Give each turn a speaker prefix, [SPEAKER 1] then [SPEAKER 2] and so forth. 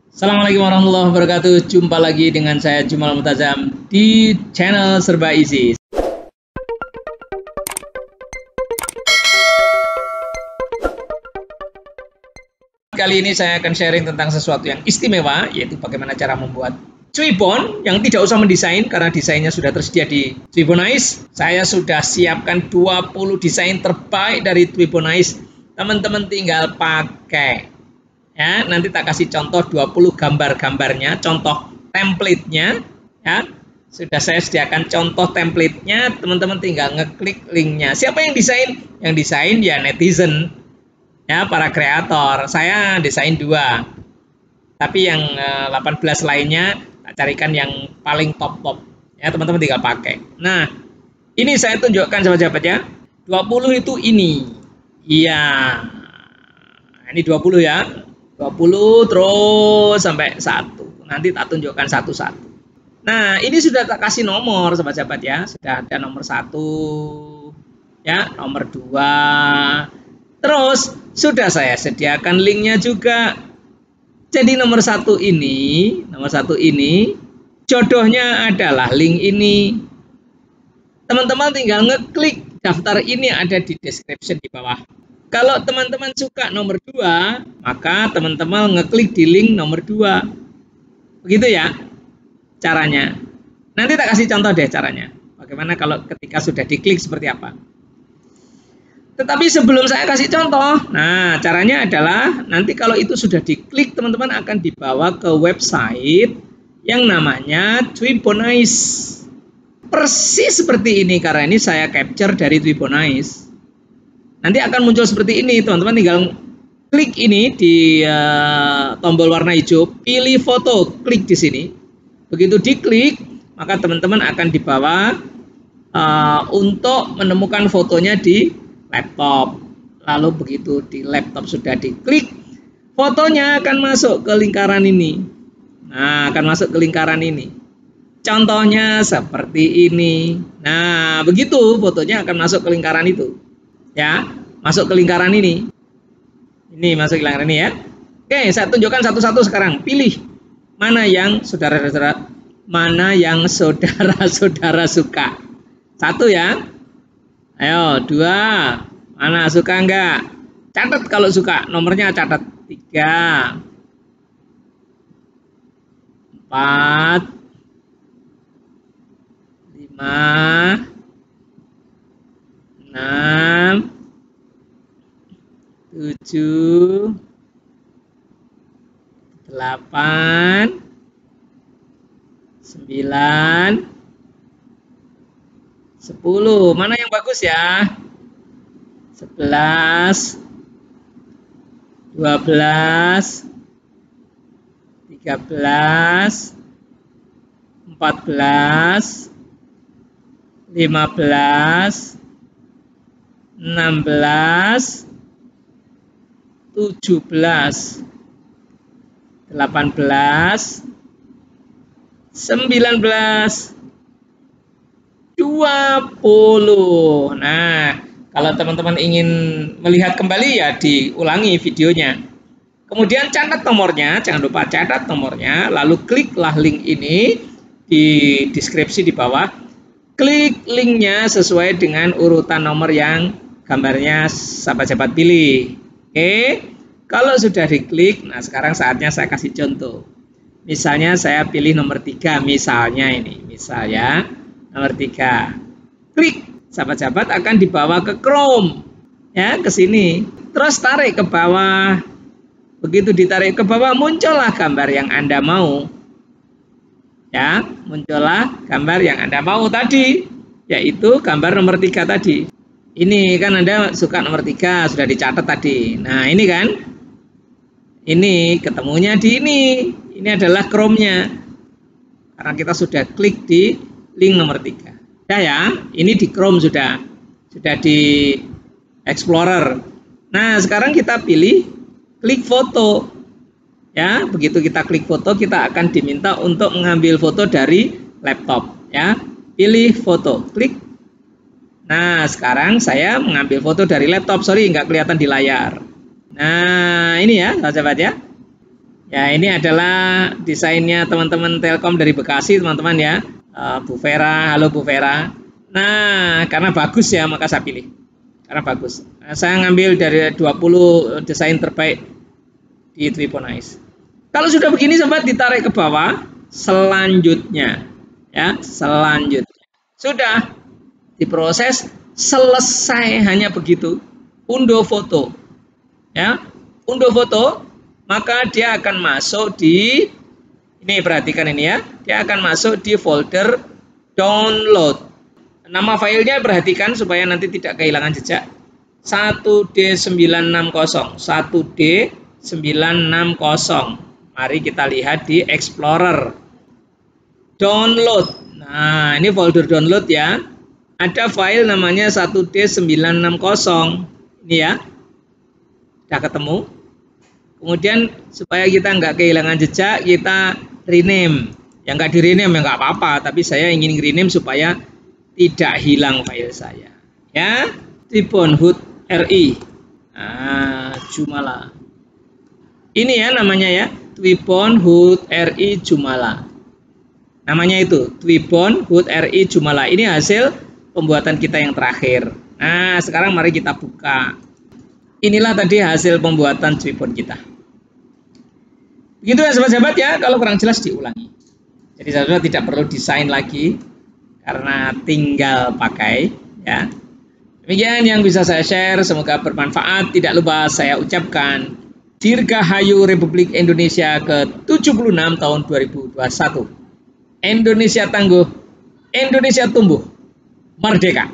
[SPEAKER 1] Assalamualaikum warahmatullahi wabarakatuh. Jumpa lagi dengan saya Jumal Mutazam di channel Serba Easy. Kali ini saya akan sharing tentang sesuatu yang istimewa, yaitu bagaimana cara membuat Cuibon yang tidak usah mendesain karena desainnya sudah tersedia di Cuibonize. Saya sudah siapkan 20 desain terbaik dari Cuibonize. Teman-teman tinggal pakai. Ya, nanti tak kasih contoh 20 gambar-gambarnya, contoh template-nya, ya. Sudah saya sediakan contoh template-nya, teman-teman tinggal ngeklik link-nya. Siapa yang desain? Yang desain ya netizen, ya, para kreator. Saya desain 2. Tapi yang 18 lainnya tak carikan yang paling top-top. Ya, teman-teman tinggal pakai. Nah, ini saya tunjukkan sahabat-sahabat ya. 20 itu ini. Iya. Ini 20 ya. 20 terus sampai 1. Nanti tak tunjukkan satu-satu. Nah, ini sudah tak kasih nomor sahabat-sahabat ya. Sudah ada nomor 1, ya, nomor 2. Terus sudah saya sediakan linknya juga. Jadi nomor 1 ini jodohnya adalah link ini. Teman-teman tinggal ngeklik daftar ini, ada di description di bawah. Kalau teman-teman suka nomor 2, maka teman-teman ngeklik di link nomor 2. Begitu ya caranya. Nanti tak kasih contoh deh caranya. Bagaimana kalau ketika sudah diklik seperti apa. Tetapi sebelum saya kasih contoh, nah caranya adalah nanti kalau itu sudah diklik, teman-teman akan dibawa ke website yang namanya Cuibonize. Persis seperti ini, karena ini saya capture dari Cuibonize. Nanti akan muncul seperti ini, teman-teman tinggal klik ini di tombol warna hijau, pilih foto, klik di sini. Begitu diklik, maka teman-teman akan dibawa untuk menemukan fotonya di laptop. Lalu begitu di laptop sudah diklik, fotonya akan masuk ke lingkaran ini. Nah, akan masuk ke lingkaran ini. Contohnya seperti ini. Nah, begitu fotonya akan masuk ke lingkaran itu. Ya, masuk ke lingkaran ini. Ini masuk ke lingkaran ini ya. Oke, saya tunjukkan satu-satu sekarang. Pilih mana yang saudara-saudara suka. 1 ya. Ayo, 2. Mana suka enggak? Catat kalau suka, nomornya catat. 3, 4, 5, 6, 7, 8, 9, 10. Mana yang bagus ya? 11, 12, 13, 14, 15, 16, 17, 18, 19, 20. Nah, kalau teman-teman ingin melihat kembali ya diulangi videonya. Kemudian catat nomornya, jangan lupa catat nomornya, lalu kliklah link ini di deskripsi di bawah. Klik linknya sesuai dengan urutan nomor yang gambarnya sahabat-sahabat pilih. Oke, kalau sudah diklik, nah sekarang saatnya saya kasih contoh. Misalnya saya pilih nomor 3, misalnya ini, misalnya nomor 3. Klik, sahabat-sahabat akan dibawa ke Chrome, ya, ke sini. Terus tarik ke bawah. Begitu ditarik ke bawah, muncullah gambar yang Anda mau. Ya, muncullah gambar yang Anda mau tadi, yaitu gambar nomor 3 tadi. Ini kan Anda suka nomor 3, sudah dicatat tadi. Nah, ini kan. Ini ketemunya di ini. Ini adalah Chrome-nya. Karena kita sudah klik di link nomor 3. Sudah ya, ini di Chrome sudah di Explorer. Nah, sekarang kita pilih klik foto. Ya, begitu kita klik foto, kita akan diminta untuk mengambil foto dari laptop. Ya, pilih foto, klik. Nah, sekarang saya mengambil foto dari laptop. Sorry, nggak kelihatan di layar. Nah, ini ya, sahabat ya. Ya, ini adalah desainnya teman-teman Telkom dari Bekasi, teman-teman ya. Bu Vera, halo Bu Vera. Nah, karena bagus ya, maka saya pilih. Karena bagus. Nah, saya ngambil dari 20 desain terbaik di Tribonize. Kalau sudah begini, sobat, ditarik ke bawah. Selanjutnya, ya, selanjutnya. Sudah diproses, selesai, hanya begitu. Unduh foto. Ya, unduh foto, maka dia akan masuk di, ini perhatikan ini ya, dia akan masuk di folder download. Nama filenya perhatikan supaya nanti tidak kehilangan jejak. 1D960, 1D960. Mari kita lihat di Explorer. Download. Nah, ini folder download ya. Ada file namanya 1D960. Ini ya. Sudah ketemu. Kemudian supaya kita nggak kehilangan jejak, kita rename. Yang nggak di rename ya nggak apa-apa, tapi saya ingin rename supaya tidak hilang file saya. Ya, Tribon HUT RI. Nah, Jumala. Ini ya namanya ya, Tribon HUT RI Jumala. Namanya itu, Tribon HUT RI Jumala. Ini hasil pembuatan kita yang terakhir. Nah, sekarang mari kita buka. Inilah tadi hasil pembuatan Tribon kita. Begitu ya sahabat-sahabat ya, kalau kurang jelas diulangi. Jadi sahabat tidak perlu desain lagi karena tinggal pakai ya. Demikian yang bisa saya share, semoga bermanfaat. Tidak lupa saya ucapkan Dirgahayu Republik Indonesia ke-76 tahun 2021. Indonesia tangguh, Indonesia tumbuh, merdeka.